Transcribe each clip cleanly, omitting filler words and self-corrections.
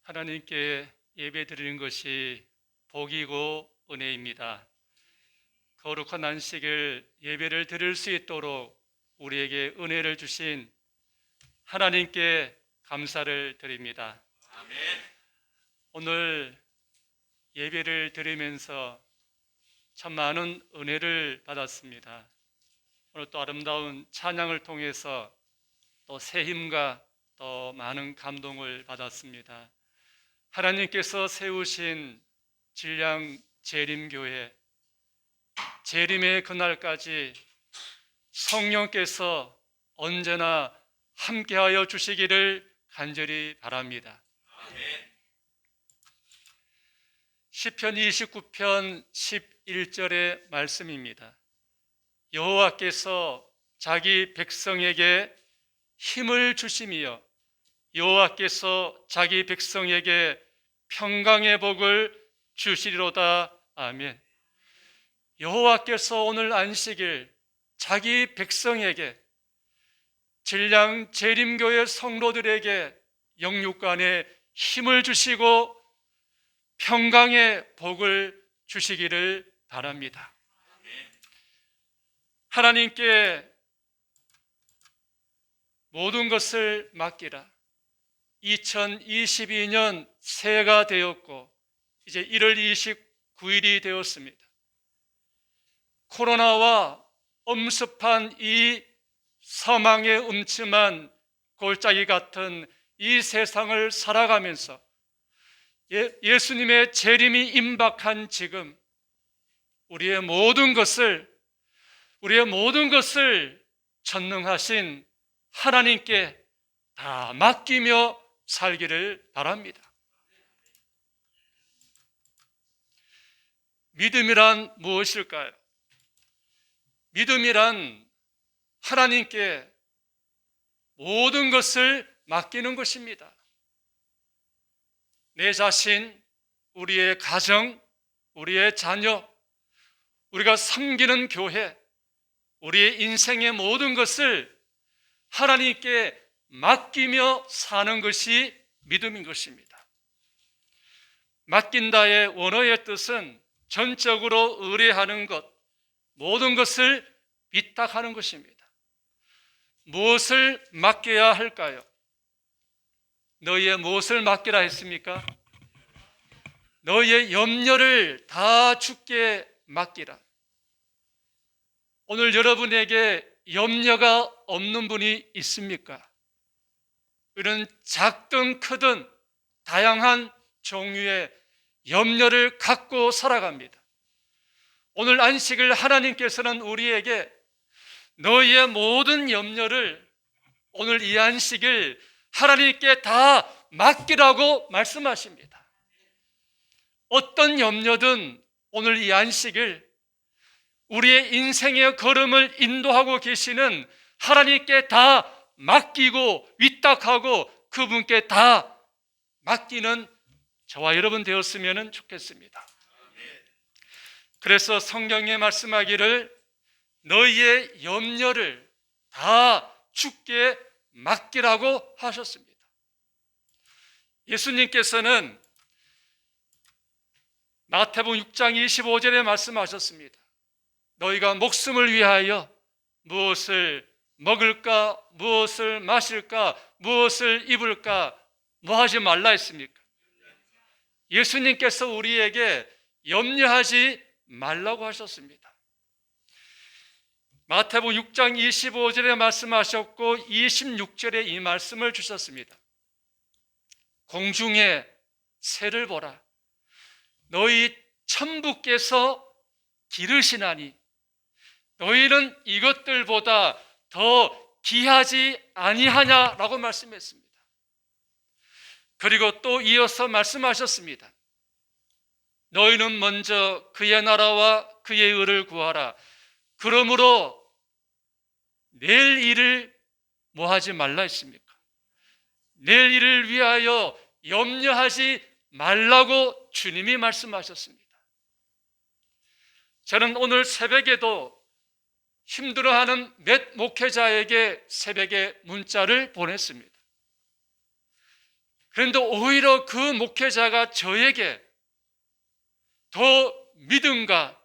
하나님께 예배 드리는 것이 복이고 은혜입니다. 거룩한 안식일 예배를 드릴 수 있도록 우리에게 은혜를 주신 하나님께 감사를 드립니다. 오늘 예배를 드리면서 참 많은 은혜를 받았습니다. 오늘 또 아름다운 찬양을 통해서 또 새 힘과 또 많은 감동을 받았습니다. 하나님께서 세우신 진량 재림교회, 재림의 그날까지 성령께서 언제나 함께하여 주시기를 간절히 바랍니다. 시편 29편 11절의 말씀입니다. 여호와께서 자기 백성에게 힘을 주심이여 여호와께서 자기 백성에게 평강의 복을 주시리로다. 아멘. 여호와께서 오늘 안식일 자기 백성에게 진량 재림교회 성도들에게 영육간에 힘을 주시고 평강의 복을 주시기를 바랍니다. 하나님께 모든 것을 맡기라. 2022년 새해가 되었고 이제 1월 29일이 되었습니다. 코로나와 엄습한 이 사망의 음침한 골짜기 같은 이 세상을 살아가면서 예수님의 재림이 임박한 지금 우리의 모든 것을 전능하신 하나님께 다 맡기며 살기를 바랍니다. 믿음이란 무엇일까요? 믿음이란 하나님께 모든 것을 맡기는 것입니다. 내 자신, 우리의 가정, 우리의 자녀, 우리가 섬기는 교회, 우리의 인생의 모든 것을 하나님께 맡기며 사는 것이 믿음인 것입니다. 맡긴다의 원어의 뜻은 전적으로 의뢰하는 것, 모든 것을 위탁하는 것입니다. 무엇을 맡겨야 할까요? 너희의 무엇을 맡기라 했습니까? 너희의 염려를 다 주께 맡기라. 오늘 여러분에게 염려가 없는 분이 있습니까? 이런 작든 크든 다양한 종류의 염려를 갖고 살아갑니다. 오늘 안식일 하나님께서는 우리에게 너희의 모든 염려를 오늘 이 안식일 하나님께 다 맡기라고 말씀하십니다. 어떤 염려든 오늘 이 안식일 우리의 인생의 걸음을 인도하고 계시는 하나님께 다 맡기고 위탁하고 그분께 다 맡기는 저와 여러분 되었으면 좋겠습니다. 그래서 성경에 말씀하기를 너희의 염려를 다 주께 맡기라고 하셨습니다. 예수님께서는 마태복음 6장 25절에 말씀하셨습니다. 너희가 목숨을 위하여 무엇을 먹을까, 무엇을 마실까, 무엇을 입을까, 뭐 하지 말라 했습니까? 예수님께서 우리에게 염려하지 말라고 하셨습니다. 마태복음 6장 25절에 말씀하셨고 26절에 이 말씀을 주셨습니다. 공중의 새를 보라. 너희 천부께서 기르시나니 너희는 이것들보다 더 귀하지 아니하냐라고 말씀했습니다. 그리고 또 이어서 말씀하셨습니다. 너희는 먼저 그의 나라와 그의 의를 구하라. 그러므로 내일 일을 뭐 하지 말라 했습니까? 내일 일을 위하여 염려하지 말라고 주님이 말씀하셨습니다. 저는 오늘 새벽에도 힘들어하는 몇 목회자에게 새벽에 문자를 보냈습니다. 그런데 오히려 그 목회자가 저에게 더 믿음과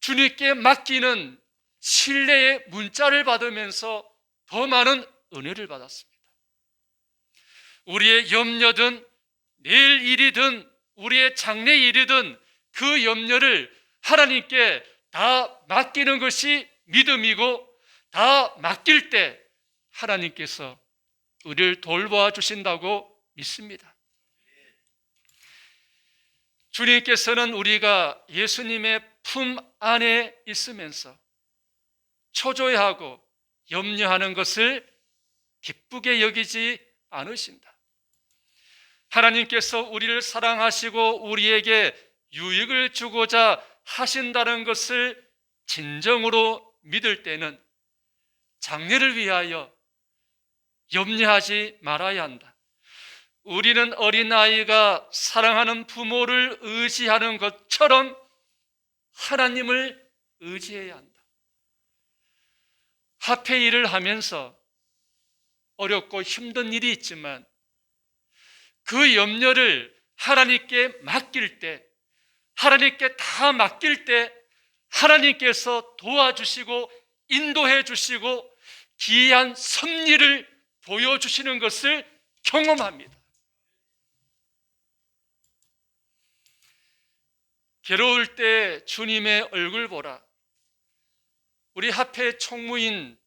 주님께 맡기는 신뢰의 문자를 받으면서 더 많은 은혜를 받았습니다. 우리의 염려든 내일 일이든 우리의 장래 일이든 그 염려를 하나님께 다 맡기는 것이 믿음이고, 다 맡길 때 하나님께서 우리를 돌보아 주신다고 믿습니다. 주님께서는 우리가 예수님의 품 안에 있으면서 초조해하고 염려하는 것을 기쁘게 여기지 않으신다. 하나님께서 우리를 사랑하시고 우리에게 유익을 주고자 하신다는 것을 진정으로 믿을 때는 장래를 위하여 염려하지 말아야 한다. 우리는 어린아이가 사랑하는 부모를 의지하는 것처럼 하나님을 의지해야 한다. 화폐 일을 하면서 어렵고 힘든 일이 있지만 그 염려를 하나님께 맡길 때, 하나님께 다 맡길 때 하나님께서 도와주시고 인도해 주시고 기이한 섭리를 보여주시는 것을 경험합니다. 괴로울 때 주님의 얼굴 보라. 우리 합회 총무인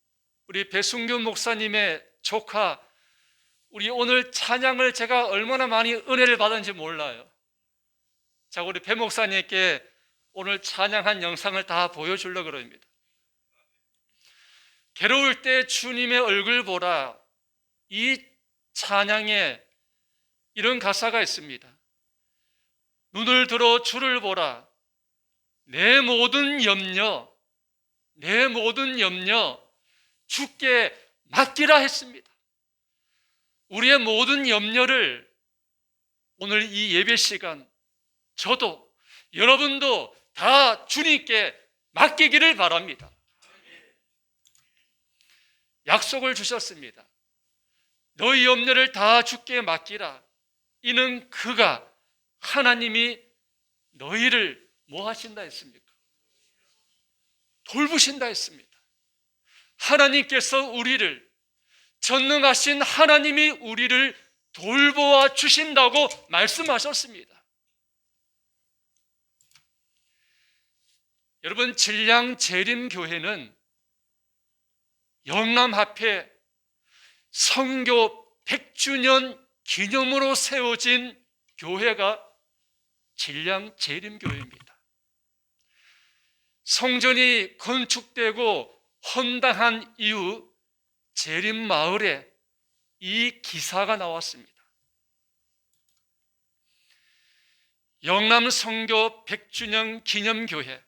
우리 배순규 목사님의 조카, 우리 오늘 찬양을 제가 얼마나 많이 은혜를 받은지 몰라요. 자, 우리 배 목사님께 오늘 찬양한 영상을 다 보여주려고 그럽니다. 괴로울 때 주님의 얼굴 보라. 이 찬양에 이런 가사가 있습니다. 눈을 들어 주를 보라. 내 모든 염려 주께 맡기라 했습니다. 우리의 모든 염려를 오늘 이 예배 시간 저도 여러분도 다 주님께 맡기기를 바랍니다. 약속을 주셨습니다. 너희 염려를 다 주께 맡기라. 이는 그가 하나님이 너희를 뭐 하신다 했습니까? 돌보신다 했습니다. 하나님께서 우리를, 전능하신 하나님이 우리를 돌보아 주신다고 말씀하셨습니다. 여러분, 진량 재림교회는 영남합회 성교 100주년 기념으로 세워진 교회가 진량 재림교회입니다. 성전이 건축되고 헌당한 이후 재림마을에 이 기사가 나왔습니다. 영남 성교 100주년 기념교회,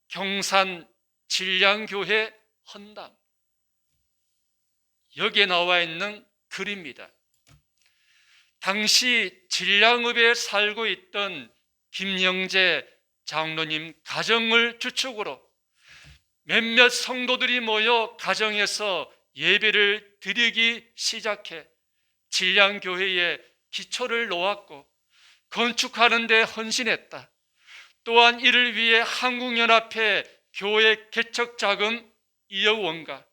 경산 진량교회 헌당, 여기에 나와 있는 글입니다. 당시 진량읍에 살고 있던 김영재 장로님 가정을 주축으로 몇몇 성도들이 모여 가정에서 예배를 드리기 시작해 진량교회에 기초를 놓았고 건축하는 데 헌신했다. 또한 이를 위해 한국연합회 교회 개척 자금 2억 원과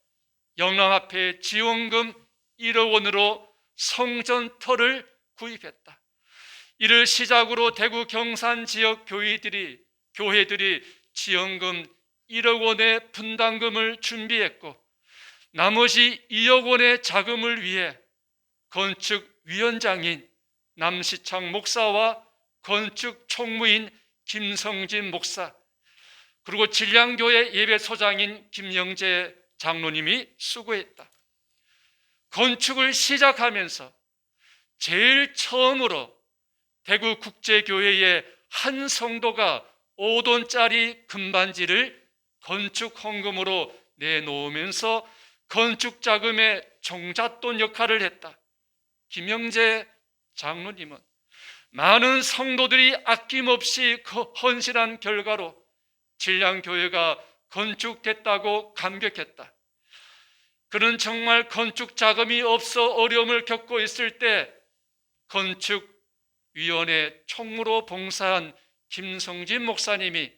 영남합회 지원금 1억 원으로 성전터를 구입했다. 이를 시작으로 대구 경산 지역 교회들이 지원금 1억 원의 분담금을 준비했고, 나머지 2억 원의 자금을 위해 건축위원장인 남시창 목사와 건축 총무인 김성진 목사, 그리고 진량교회 예배소장인 김영재 장로님이 수고했다. 건축을 시작하면서 제일 처음으로 대구 국제교회의 한 성도가 5돈짜리 금반지를 건축 헌금으로 내놓으면서 건축 자금의 종잣돈 역할을 했다. 김영재 장로님은 많은 성도들이 아낌없이 헌신한 결과로 진량교회가 건축됐다고 감격했다. 그는 정말 건축 자금이 없어 어려움을 겪고 있을 때 건축위원회 총무로 봉사한 김성진 목사님이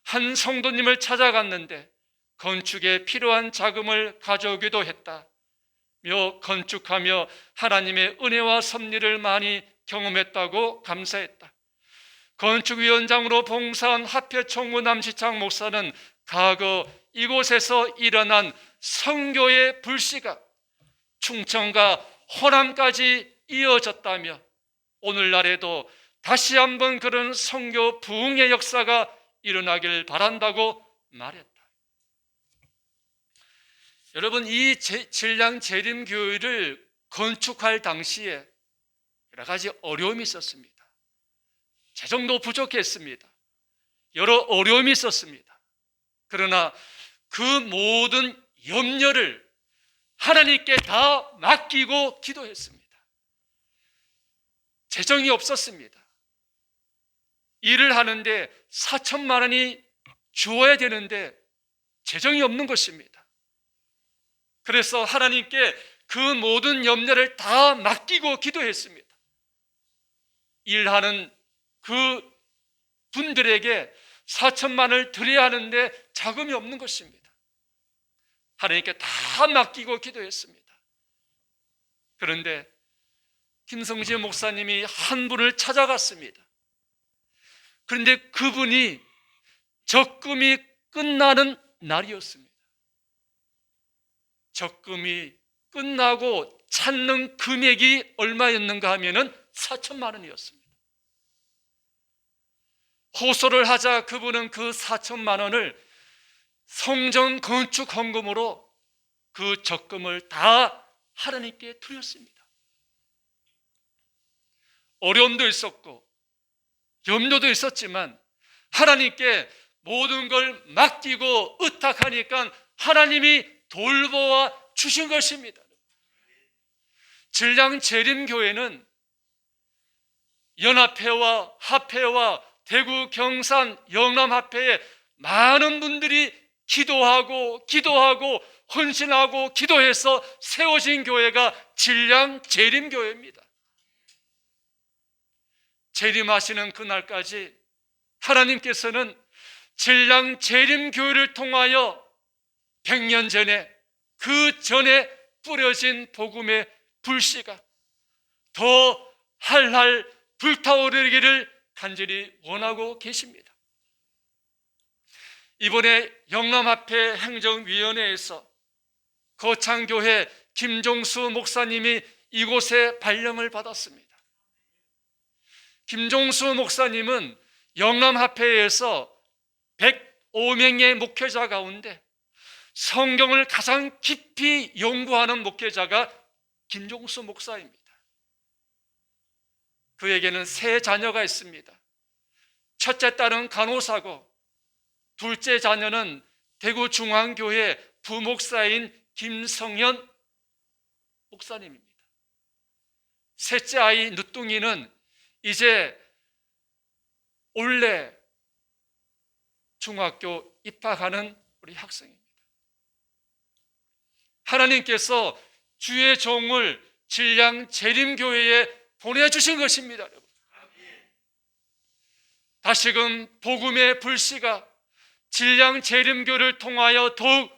한 성도님을 찾아갔는데 건축에 필요한 자금을 가져오기도 했다. 건축하며 하나님의 은혜와 섭리를 많이 경험했다고 감사했다. 건축위원장으로 봉사한 화폐 총무 남시창 목사는 과거 이곳에서 일어난 선교의 불씨가 충청과 호남까지 이어졌다며 오늘날에도 다시 한번 그런 선교 부흥의 역사가 일어나길 바란다고 말했다. 여러분, 이 진량 재림교회를 건축할 당시에 여러 가지 어려움이 있었습니다. 재정도 부족했습니다. 여러 어려움이 있었습니다. 그러나 그 모든 염려를 하나님께 다 맡기고 기도했습니다. 재정이 없었습니다. 일을 하는데 4천만 원이 주어야 되는데 재정이 없는 것입니다. 그래서 하나님께 그 모든 염려를 다 맡기고 기도했습니다. 일하는 그 분들에게 4천만 원을 드려야 하는데 자금이 없는 것입니다. 하나님께 다 맡기고 기도했습니다. 그런데 김성진 목사님이 한 분을 찾아갔습니다. 그런데 그분이 적금이 끝나는 날이었습니다. 적금이 끝나고 찾는 금액이 얼마였는가 하면은 4천만 원이었습니다. 호소를 하자 그분은 그 4천만 원을 성전 건축 헌금으로 그 적금을 다 하나님께 드렸습니다. 어려움도 있었고 염려도 있었지만 하나님께 모든 걸 맡기고 의탁하니까 하나님이 돌보아 주신 것입니다. 진량 재림교회는 연합회와 합회와 대구, 경산, 영남합회에 많은 분들이 기도하고 헌신하고 기도해서 세워진 교회가 진량 재림교회입니다. 재림하시는 그날까지 하나님께서는 진량 재림교회를 통하여 100년 전에 그 전에 뿌려진 복음의 불씨가 더 할할 불타오르기를 간절히 원하고 계십니다. 이번에 영남합회 행정위원회에서 거창교회 김종수 목사님이 이곳에 발령을 받았습니다. 김종수 목사님은 영남합회에서 105명의 목회자 가운데 성경을 가장 깊이 연구하는 목회자가 김종수 목사입니다. 그에게는 세 자녀가 있습니다. 첫째 딸은 간호사고 둘째 자녀는 대구중앙교회 부목사인 김성현 목사님입니다. 셋째 아이 늦둥이는 이제 올해 중학교 입학하는 우리 학생입니다. 하나님께서 주의 종을 진량 재림교회에 보내주신 것입니다. 여러분. 다시금 복음의 불씨가 진량 재림교를 통하여 더욱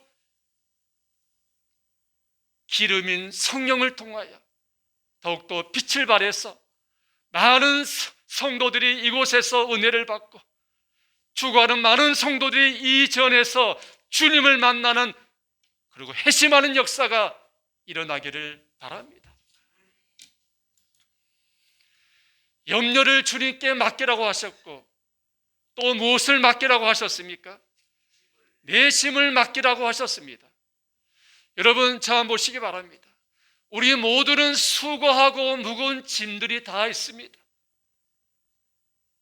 기름인 성령을 통하여 더욱더 빛을 발해서 많은 성도들이 이곳에서 은혜를 받고 죽어가는 많은 성도들이 이전에서 주님을 만나는 그리고 회심하는 역사가 일어나기를 바랍니다. 염려를 주님께 맡기라고 하셨고 또 무엇을 맡기라고 하셨습니까? 내 짐을 맡기라고 하셨습니다. 여러분, 저 한번 보시기 바랍니다. 우리 모두는 수고하고 무거운 짐들이 다 있습니다.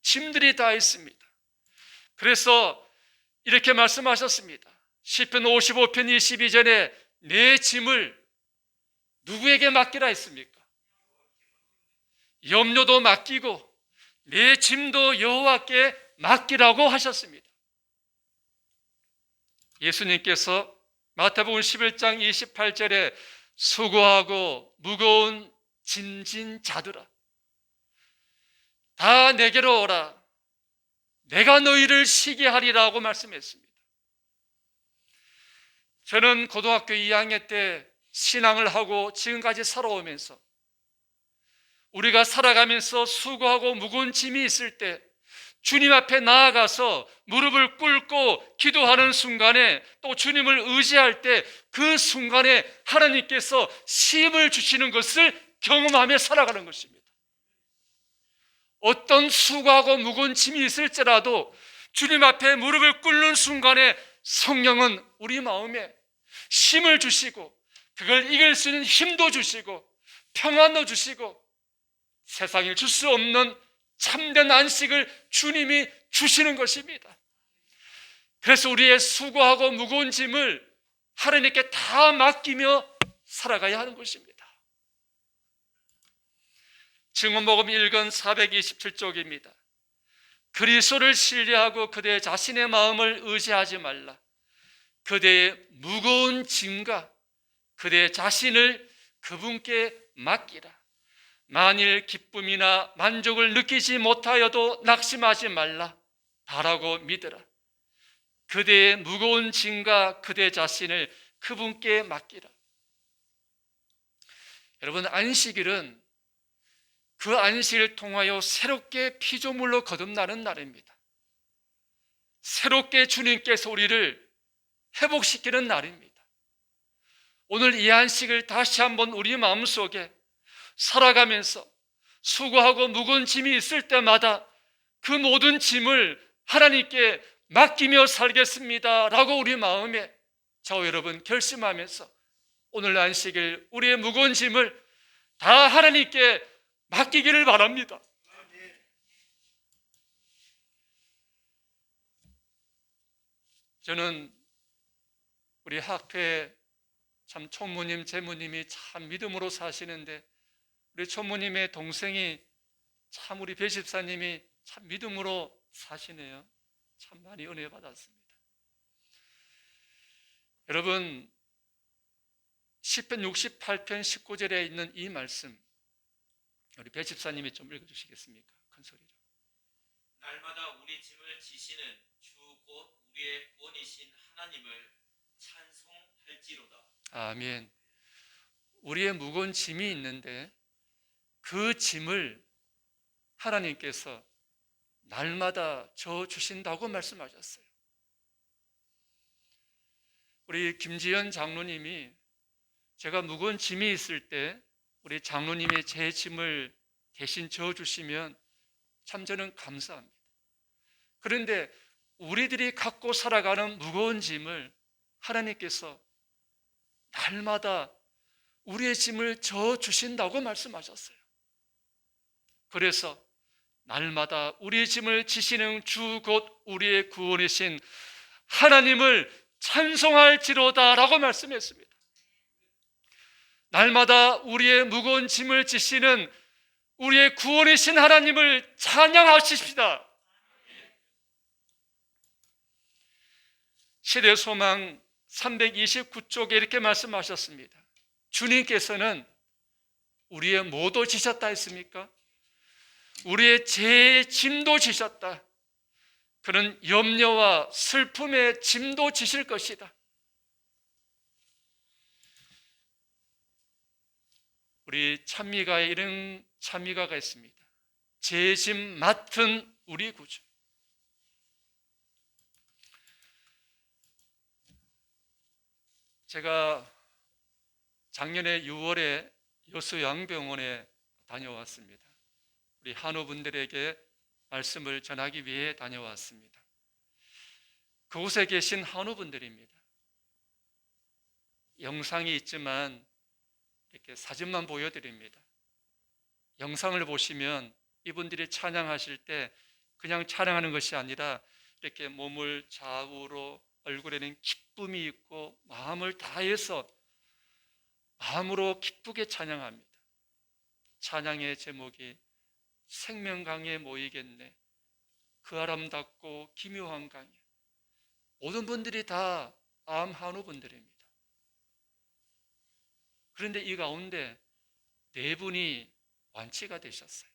짐들이 다 있습니다. 그래서 이렇게 말씀하셨습니다. 시편 55편 22절에 내 짐을 누구에게 맡기라 했습니까? 염려도 맡기고 내 짐도 여호와께 맡기라고 하셨습니다. 예수님께서 마태복음 11장 28절에 수고하고 무거운 짐진 자들아 다 내게로 오라 내가 너희를 쉬게 하리라고 말씀했습니다. 저는 고등학교 2학년 때 신앙을 하고 지금까지 살아오면서 우리가 살아가면서 수고하고 무거운 짐이 있을 때 주님 앞에 나아가서 무릎을 꿇고 기도하는 순간에 또 주님을 의지할 때 그 순간에 하나님께서 쉼을 주시는 것을 경험하며 살아가는 것입니다. 어떤 수고하고 무거운 짐이 있을지라도 주님 앞에 무릎을 꿇는 순간에 성령은 우리 마음에 쉼을 주시고 그걸 이길 수 있는 힘도 주시고 평안도 주시고 세상에 줄 수 없는 참된 안식을 주님이 주시는 것입니다. 그래서 우리의 수고하고 무거운 짐을 하나님께 다 맡기며 살아가야 하는 것입니다. 증언복음 1권 427쪽입니다. 그리스도를 신뢰하고 그대 자신의 마음을 의지하지 말라. 그대의 무거운 짐과 그대 자신을 그분께 맡기라. 만일 기쁨이나 만족을 느끼지 못하여도 낙심하지 말라. 바라고 믿으라. 그대의 무거운 짐과 그대 자신을 그분께 맡기라. 여러분, 안식일은 그 안식을 통하여 새롭게 피조물로 거듭나는 날입니다. 새롭게 주님께서 우리를 회복시키는 날입니다. 오늘 이 안식을 다시 한번 우리 마음속에 살아가면서 수고하고 무거운 짐이 있을 때마다 그 모든 짐을 하나님께 맡기며 살겠습니다 라고 우리 마음에 저와 여러분 결심하면서 오늘 안식일 우리의 무거운 짐을 다 하나님께 맡기기를 바랍니다. 저는 우리 학회 참 총무님, 재무님이 참 믿음으로 사시는데 우리 총무님의 동생이 참 우리 배 집사님이 참 믿음으로 사시네요. 참 많이 은혜 받았습니다. 여러분, 시편 68편 19절에 있는 이 말씀 우리 배 집사님이 좀 읽어주시겠습니까? 큰 소리로. 날마다 우리 짐을 지시는 주 곧 우리의 구원이신 하나님을 찬송할지로다. 아멘. 우리의 무거운 짐이 있는데 그 짐을 하나님께서 날마다 져 주신다고 말씀하셨어요. 우리 김지연 장로님이 제가 무거운 짐이 있을 때 우리 장로님이 제 짐을 대신 져 주시면 참 저는 감사합니다. 그런데 우리들이 갖고 살아가는 무거운 짐을 하나님께서 날마다 우리의 짐을 져 주신다고 말씀하셨어요. 그래서 날마다 우리의 짐을 지시는 주 곧 우리의 구원이신 하나님을 찬송할지로다 라고 말씀했습니다. 날마다 우리의 무거운 짐을 지시는 우리의 구원이신 하나님을 찬양하십시다. 시대소망 329쪽에 이렇게 말씀하셨습니다. 주님께서는 우리의 뭐도 지셨다 했습니까? 우리의 죄의 짐도 지셨다. 그는 염려와 슬픔의 짐도 지실 것이다. 우리 찬미가에 이런 찬미가가 있습니다. 죄의 짐 맡은 우리 구주. 제가 작년에 6월에 여수양병원에 다녀왔습니다. 우리 한우분들에게 말씀을 전하기 위해 다녀왔습니다. 그곳에 계신 한우분들입니다. 영상이 있지만 이렇게 사진만 보여드립니다. 영상을 보시면 이분들이 찬양하실 때 그냥 찬양하는 것이 아니라 이렇게 몸을 좌우로 얼굴에는 기쁨이 있고 마음을 다해서 마음으로 기쁘게 찬양합니다. 찬양의 제목이 생명강에 모이겠네. 그 아름답고 기묘한 강에. 모든 분들이 다 암 한우분들입니다. 그런데 이 가운데 네 분이 완치가 되셨어요.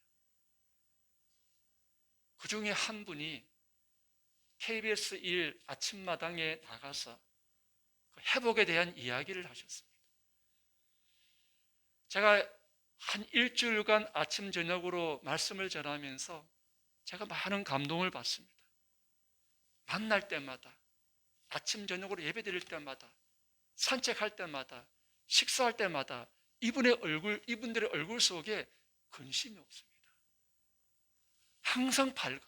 그 중에 한 분이 KBS 1 아침마당에 나가서 회복에 대한 이야기를 하셨습니다. 제가 한 일주일간 아침 저녁으로 말씀을 전하면서 제가 많은 감동을 받습니다. 만날 때마다, 아침 저녁으로 예배 드릴 때마다, 산책할 때마다, 식사할 때마다 이분들의 얼굴 속에 근심이 없습니다. 항상 밝아요.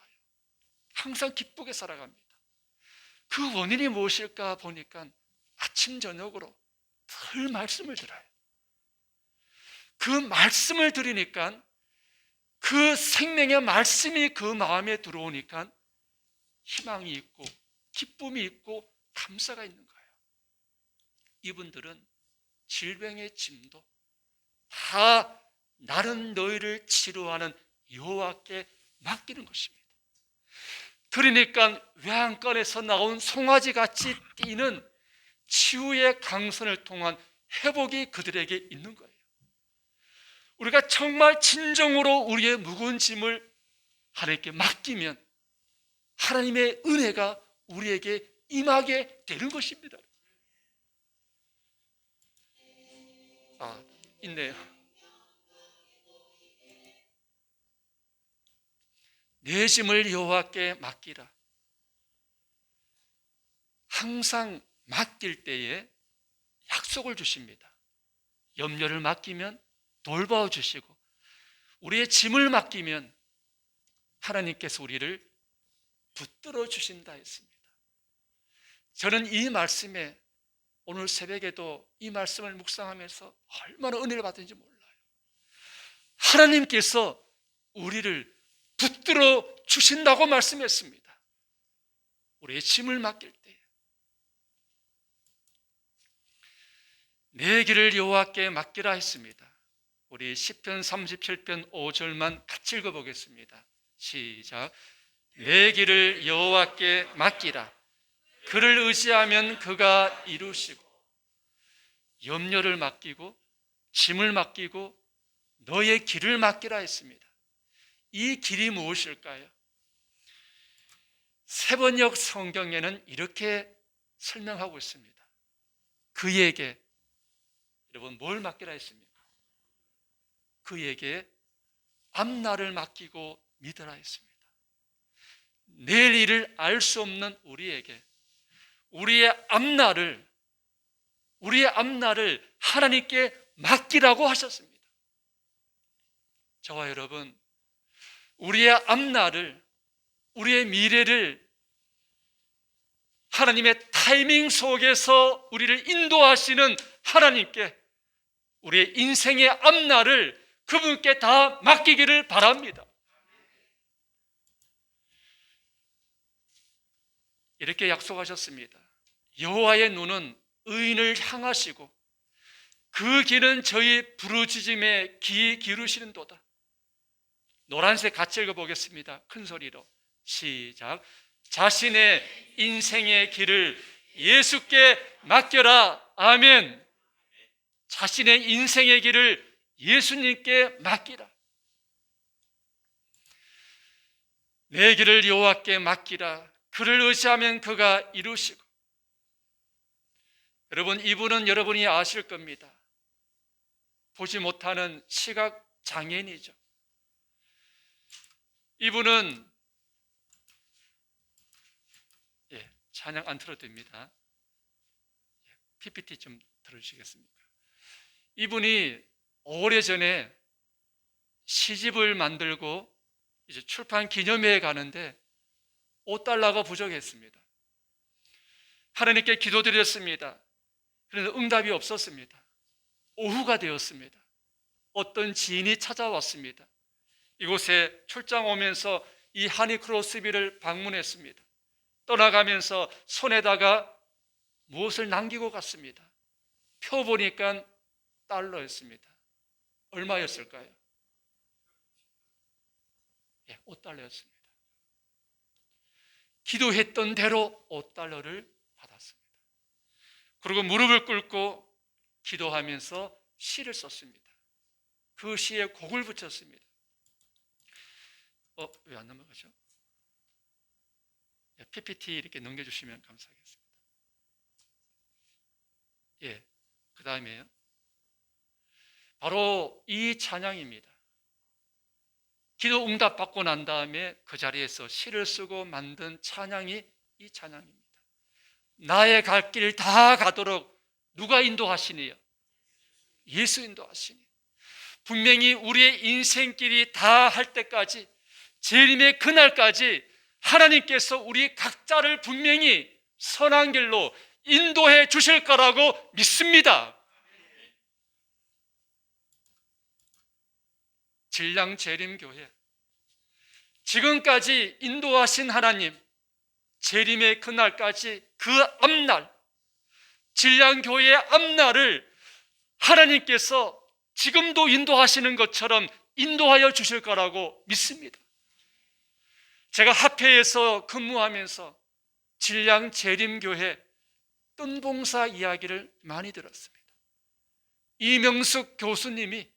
항상 기쁘게 살아갑니다. 그 원인이 무엇일까 보니까 아침 저녁으로 늘 말씀을 들어요. 그 말씀을 들으니까, 그 생명의 말씀이 그 마음에 들어오니까 희망이 있고 기쁨이 있고 감사가 있는 거예요. 이분들은 질병의 짐도 다 나는 너희를 치료하는 여호와께 맡기는 것입니다. 그러니까 외양간에서 나온 송아지같이 뛰는 치유의 강선을 통한 회복이 그들에게 있는 거예요. 우리가 정말 진정으로 우리의 무거운 짐을 하나님께 맡기면 하나님의 은혜가 우리에게 임하게 되는 것입니다. 있네요. 내 짐을 여호와께 맡기라. 항상 맡길 때에 약속을 주십니다. 염려를 맡기면 돌보아 주시고, 우리의 짐을 맡기면 하나님께서 우리를 붙들어 주신다 했습니다. 저는 이 말씀에 오늘 새벽에도 이 말씀을 묵상하면서 얼마나 은혜를 받은지 몰라요. 하나님께서 우리를 붙들어 주신다고 말씀했습니다. 우리의 짐을 맡길 때 내 길을 여호와께 맡기라 했습니다. 우리 시편 37편 5절만 같이 읽어보겠습니다. 시작. 내 길을 여호와께 맡기라. 그를 의지하면 그가 이루시고. 염려를 맡기고 짐을 맡기고 너의 길을 맡기라 했습니다. 이 길이 무엇일까요? 세번역 성경에는 이렇게 설명하고 있습니다. 그에게, 여러분, 뭘 맡기라 했습니까? 그에게 앞날을 맡기고 믿으라 했습니다. 내일 일을 알 수 없는 우리에게 우리의 앞날을 하나님께 맡기라고 하셨습니다. 저와 여러분, 우리의 앞날을, 우리의 미래를 하나님의 타이밍 속에서 우리를 인도하시는 하나님께 우리의 인생의 앞날을 그분께 다 맡기기를 바랍니다. 이렇게 약속하셨습니다. 여호와의 눈은 의인을 향하시고 그 길은 저희 부르짖음에 귀 기울이시는도다. 노란색 같이 읽어보겠습니다. 큰 소리로 시작. 자신의 인생의 길을 예수께 맡겨라. 아멘. 자신의 인생의 길을 예수님께 맡기라. 내 길을 여호와께 맡기라. 그를 의지하면 그가 이루시고. 여러분, 이분은 여러분이 아실 겁니다. 보지 못하는 시각 장애인이죠. 이분은 찬양 안 틀어도 됩니다. PPT 좀 들어주시겠습니까? 이분이 오래전에 시집을 만들고 이제 출판 기념회에 가는데 $5가 부족했습니다. 하나님께 기도드렸습니다. 그런데 응답이 없었습니다. 오후가 되었습니다. 어떤 지인이 찾아왔습니다. 이곳에 출장 오면서 이 하니크로스비를 방문했습니다. 떠나가면서 손에다가 무엇을 남기고 갔습니다. 표 보니까 $1였습니다. 얼마였을까요? $5였습니다. 기도했던 대로 $5를 받았습니다. 그리고 무릎을 꿇고 기도하면서 시를 썼습니다. 그 시에 곡을 붙였습니다. 왜 안 넘어가죠? PPT 이렇게 넘겨주시면 감사하겠습니다. 예, 그 다음에요. 바로 이 찬양입니다. 기도 응답 받고 난 다음에 그 자리에서 시를 쓰고 만든 찬양이 이 찬양입니다. 나의 갈 길 다 가도록 누가 인도하시니요? 예수 인도하시니. 분명히 우리의 인생길이 다 할 때까지, 재림의 그날까지 하나님께서 우리 각자를 분명히 선한 길로 인도해 주실 거라고 믿습니다. 질량재림교회, 지금까지 인도하신 하나님, 재림의 그날까지 그 앞날, 질량교회의 앞날을 하나님께서 지금도 인도하시는 것처럼 인도하여 주실 거라고 믿습니다. 제가 합회에서 근무하면서 질량재림교회 뜬봉사 이야기를 많이 들었습니다. 이명숙 교수님이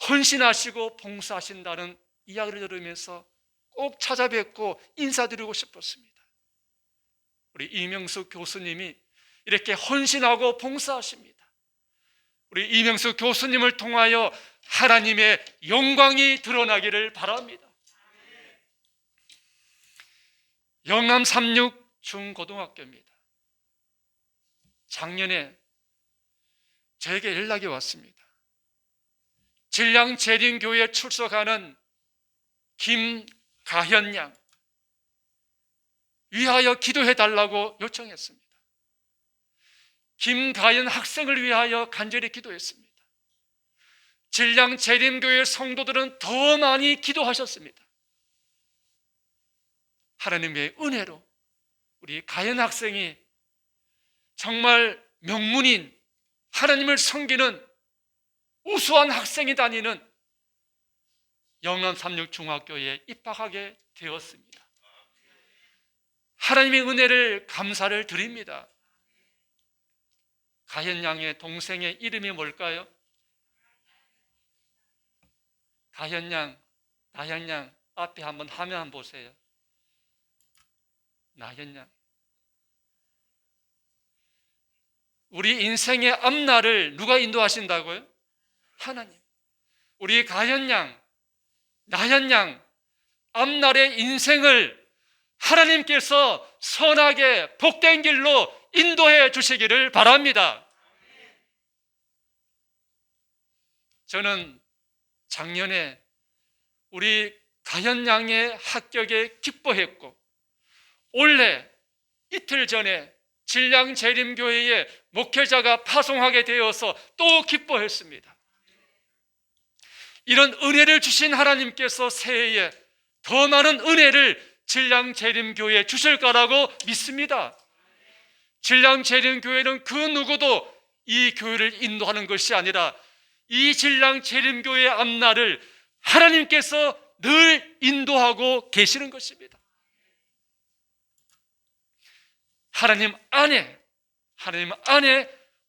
헌신하시고 봉사하신다는 이야기를 들으면서 꼭 찾아뵙고 인사드리고 싶었습니다. 우리 이명숙 교수님이 이렇게 헌신하고 봉사하십니다. 우리 이명숙 교수님을 통하여 하나님의 영광이 드러나기를 바랍니다. 영남 36 중고등학교입니다. 작년에 저에게 연락이 왔습니다. 질량재림교회에 출석하는 김가현 양 위하여 기도해 달라고 요청했습니다. 김가현 학생을 위하여 간절히 기도했습니다. 질량재림교회 성도들은 더 많이 기도하셨습니다. 하나님의 은혜로 우리 가현 학생이 정말 명문인, 하나님을 섬기는 우수한 학생이 다니는 영남 36 중학교에 입학하게 되었습니다. 하나님의 은혜를 감사를 드립니다. 가현 양의 동생의 이름이 뭘까요? 가현 양, 나현 양 앞에 한번 화면 한번 보세요. 나현 양. 우리 인생의 앞날을 누가 인도하신다고요? 하나님. 우리 가현 양, 나현 양 앞날의 인생을 하나님께서 선하게 복된 길로 인도해 주시기를 바랍니다. 저는 작년에 우리 가현 양의 합격에 기뻐했고, 올해 이틀 전에 질량재림교회에 목회자가 파송하게 되어서 또 기뻐했습니다. 이런 은혜를 주신 하나님께서 새해에 더 많은 은혜를 질량재림교회에 주실 거라고 믿습니다. 질량재림교회는 그 누구도 이 교회를 인도하는 것이 아니라 이 질량재림교회의 앞날을 하나님께서 늘 인도하고 계시는 것입니다. 하나님 안에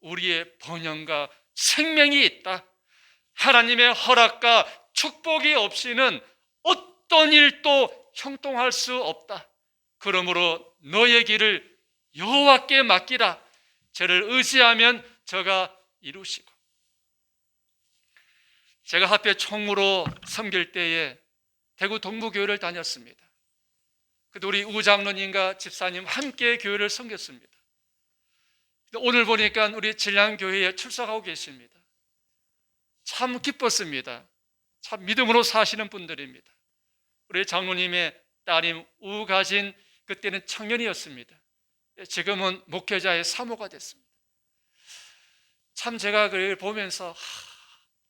우리의 번영과 생명이 있다. 하나님의 허락과 축복이 없이는 어떤 일도 형통할 수 없다. 그러므로 너의 길을 여호와께 맡기라. 저를 의지하면 저가 이루시고. 제가 합회 총무로 섬길 때에 대구 동부교회를 다녔습니다. 그때 우리 우장로님과 집사님 함께 교회를 섬겼습니다. 오늘 보니까 우리 질량교회에 출석하고 계십니다. 참 기뻤습니다. 참 믿음으로 사시는 분들입니다. 우리 장로님의 딸인 우가진, 그때는 청년이었습니다. 지금은 목회자의 사모가 됐습니다. 참 제가 그걸 보면서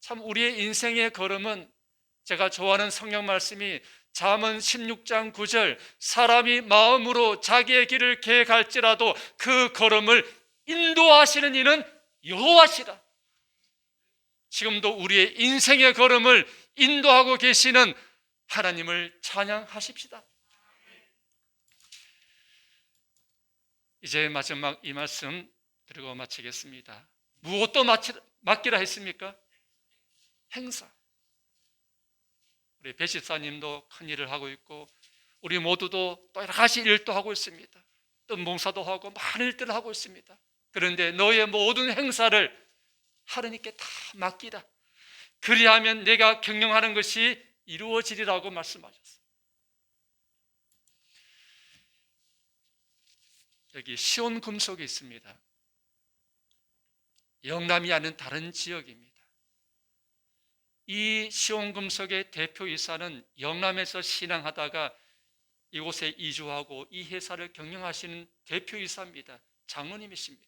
참 우리의 인생의 걸음은, 제가 좋아하는 성경 말씀이 잠언 16장 9절, 사람이 마음으로 자기의 길을 계획할지라도 그 걸음을 인도하시는 이는 여호와시라. 지금도 우리의 인생의 걸음을 인도하고 계시는 하나님을 찬양하십시다. 이제 마지막 이 말씀 드리고 마치겠습니다. 무엇도 맡기라 했습니까? 행사. 우리 배 집사님도 큰 일을 하고 있고 우리 모두도 또 여러 가지 일도 하고 있습니다. 또 봉사도 하고 많은 일들을 하고 있습니다. 그런데 너의 모든 행사를 하나님께 다 맡기라. 그리하면 내가 경영하는 것이 이루어지리라고 말씀하셨어요. 여기 시온금속이 있습니다. 영남이 아닌 다른 지역입니다. 이 시온금속의 대표이사는 영남에서 신앙하다가 이곳에 이주하고 이 회사를 경영하시는 대표이사입니다. 장로님이십니다.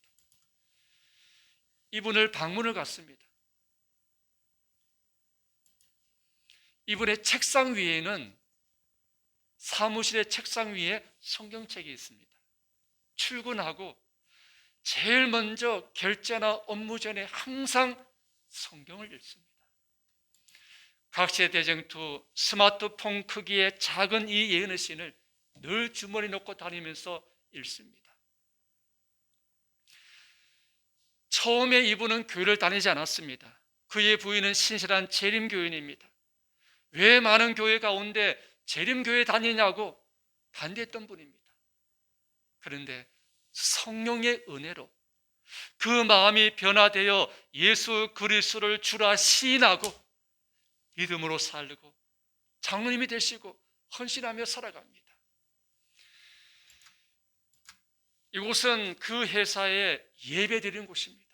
이분을 방문을 갔습니다. 이분의 책상 위에는 사무실의 책상 위에 성경책이 있습니다. 출근하고 제일 먼저 결제나 업무 전에 항상 성경을 읽습니다. 각시대쟁투 스마트폰 크기의 작은 이 예언의 신을 늘 주머니에 넣고 다니면서 읽습니다. 처음에 이분은 교회를 다니지 않았습니다. 그의 부인은 신실한 재림교인입니다. 왜 많은 교회 가운데 재림교회 다니냐고 반대했던 분입니다. 그런데 성령의 은혜로 그 마음이 변화되어 예수 그리스도를 주라 시인하고 믿음으로 살고 장로님이 되시고 헌신하며 살아갑니다. 이곳은 그 회사에 예배드리는 곳입니다.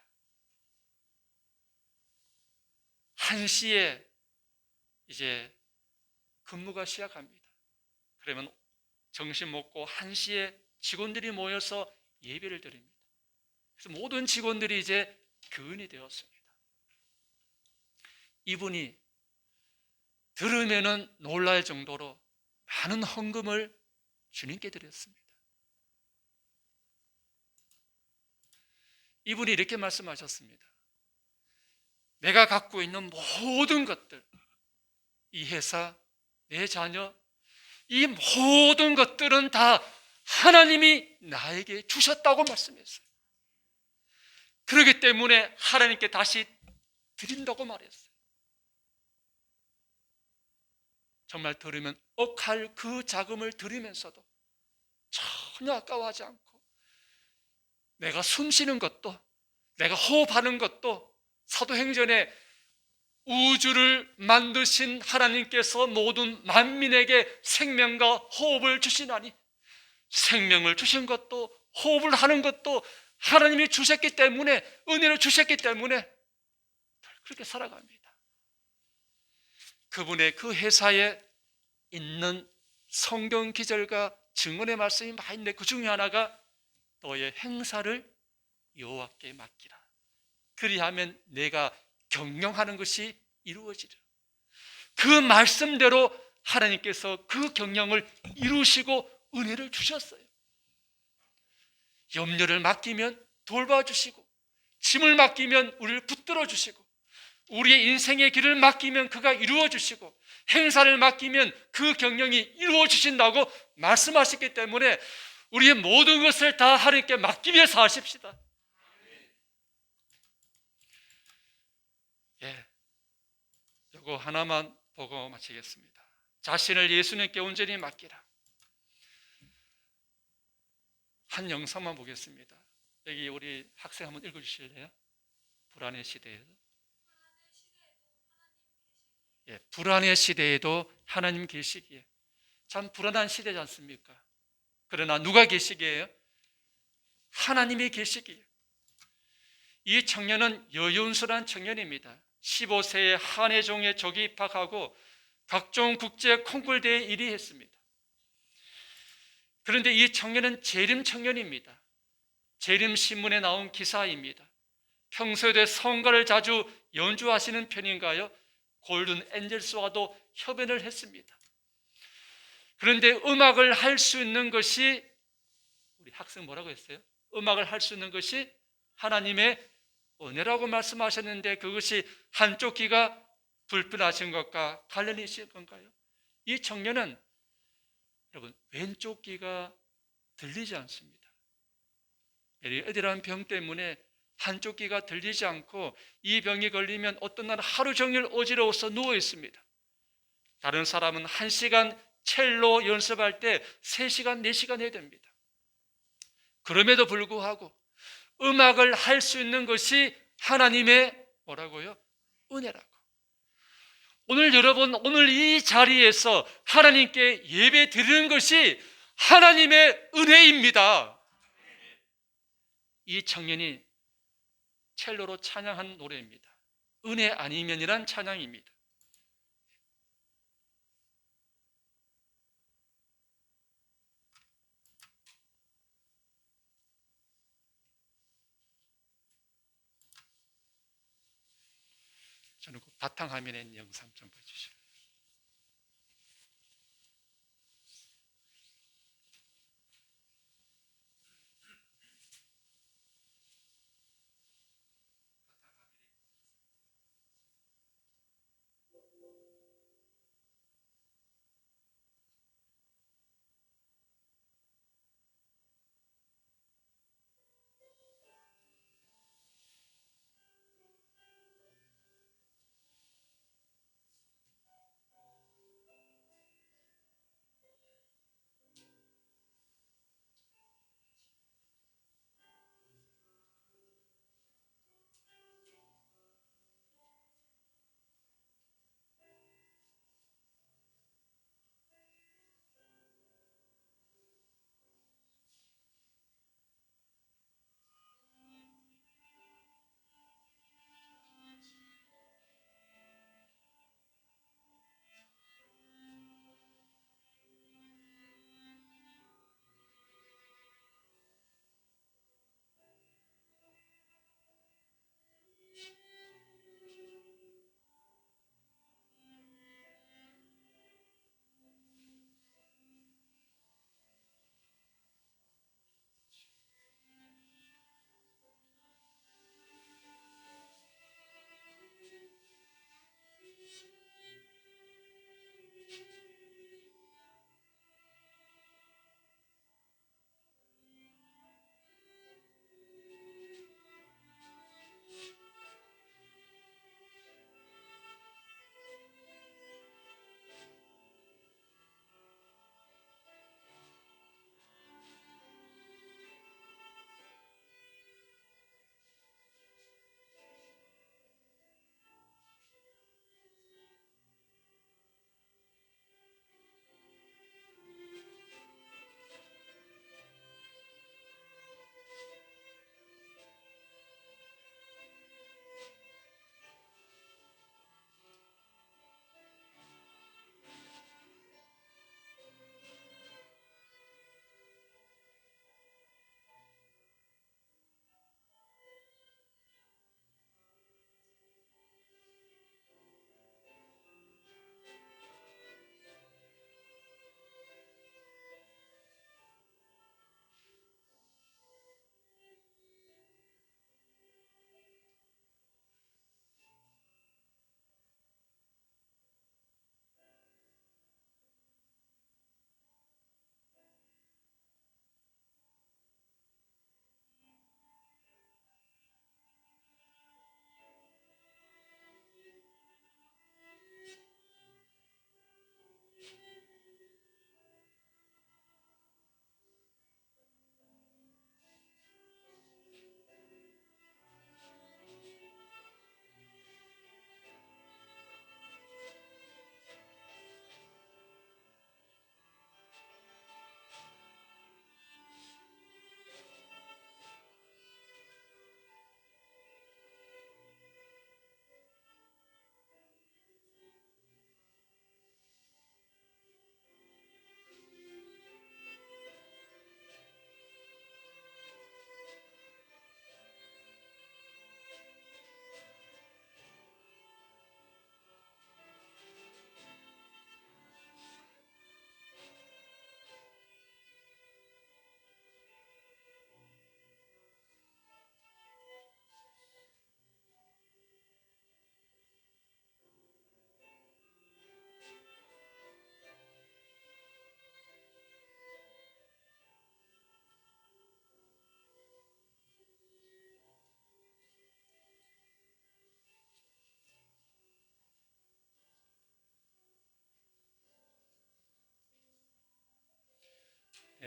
1시에 이제 근무가 시작합니다. 그러면 점심 먹고 1시에 직원들이 모여서 예배를 드립니다. 그래서 모든 직원들이 이제 교인이 되었습니다. 이분이 들으면은 놀랄 정도로 많은 헌금을 주님께 드렸습니다. 이분이 이렇게 말씀하셨습니다. 내가 갖고 있는 모든 것들, 이 회사, 내 자녀, 이 모든 것들은 다 하나님이 나에게 주셨다고 말씀했어요. 그렇기 때문에 하나님께 다시 드린다고 말했어요. 정말 들으면 억할 그 자금을 드리면서도 전혀 아까워하지 않고 내가 숨 쉬는 것도 내가 호흡하는 것도 사도행전에 우주를 만드신 하나님께서 모든 만민에게 생명과 호흡을 주시나니 생명을 주신 것도 호흡을 하는 것도 하나님이 주셨기 때문에 은혜를 주셨기 때문에 그렇게 살아갑니다. 그분의 그 회사에 있는 성경 기절과 증언의 말씀이 많이 있는데 그 중에 하나가 너의 행사를 여호와께 맡기라. 그리하면 내가 경영하는 것이 이루어지리라. 그 말씀대로 하나님께서 그 경영을 이루시고 은혜를 주셨어요. 염려를 맡기면 돌봐주시고 짐을 맡기면 우리를 붙들어 주시고 우리의 인생의 길을 맡기면 그가 이루어 주시고 행사를 맡기면 그 경영이 이루어 주신다고 말씀하셨기 때문에 우리의 모든 것을 다 하나님께 맡기며 사십시다. 이거 하나만 보고 마치겠습니다. 자신을 예수님께 온전히 맡기라. 한 영상만 보겠습니다. 여기 우리 학생 한번 읽어주실래요? 불안의 시대에도. 불안의 시대에도 하나님 계시기에. 참 불안한 시대지 않습니까? 그러나 누가 계시기에요? 하나님이 계시기에. 이 청년은 여윤수란 청년입니다. 15세에 한예종에 조기 입학하고 각종 국제 콩쿨 대회에 1위 했습니다. 그런데 이 청년은 재림 청년입니다. 재림신문에 나온 기사입니다. 평소에도 성가를 자주 연주하시는 편인가요? 골든 엔젤스와도 협연을 했습니다. 그런데 음악을 할 수 있는 것이, 우리 학생 뭐라고 했어요? 음악을 할 수 있는 것이 하나님의 은혜라고 말씀하셨는데 그것이 한쪽 귀가 불편하신 것과 관련이 있을 건가요? 이 청년은 여러분 왼쪽 귀가 들리지 않습니다. 어디라는 병 때문에 한쪽 귀가 들리지 않고 이 병이 걸리면 어떤 날은 하루 종일 어지러워서 누워 있습니다. 다른 사람은 1시간 첼로 연습할 때 3시간, 4시간 해야 됩니다. 그럼에도 불구하고 음악을 할 수 있는 것이 하나님의 뭐라고요? 은혜라고. 오늘 여러분, 오늘 이 자리에서 하나님께 예배 드리는 것이 하나님의 은혜입니다. 이 청년이 첼로로 찬양한 노래입니다. 은혜 아니면이란 찬양입니다. 저는 그 바탕화면에 있는 영상 좀 보여주시죠.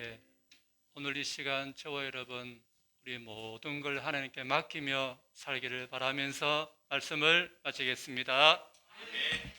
예, 오늘 이 시간 저와 여러분 우리 모든 걸 하나님께 맡기며 살기를 바라면서 말씀을 마치겠습니다. 아멘.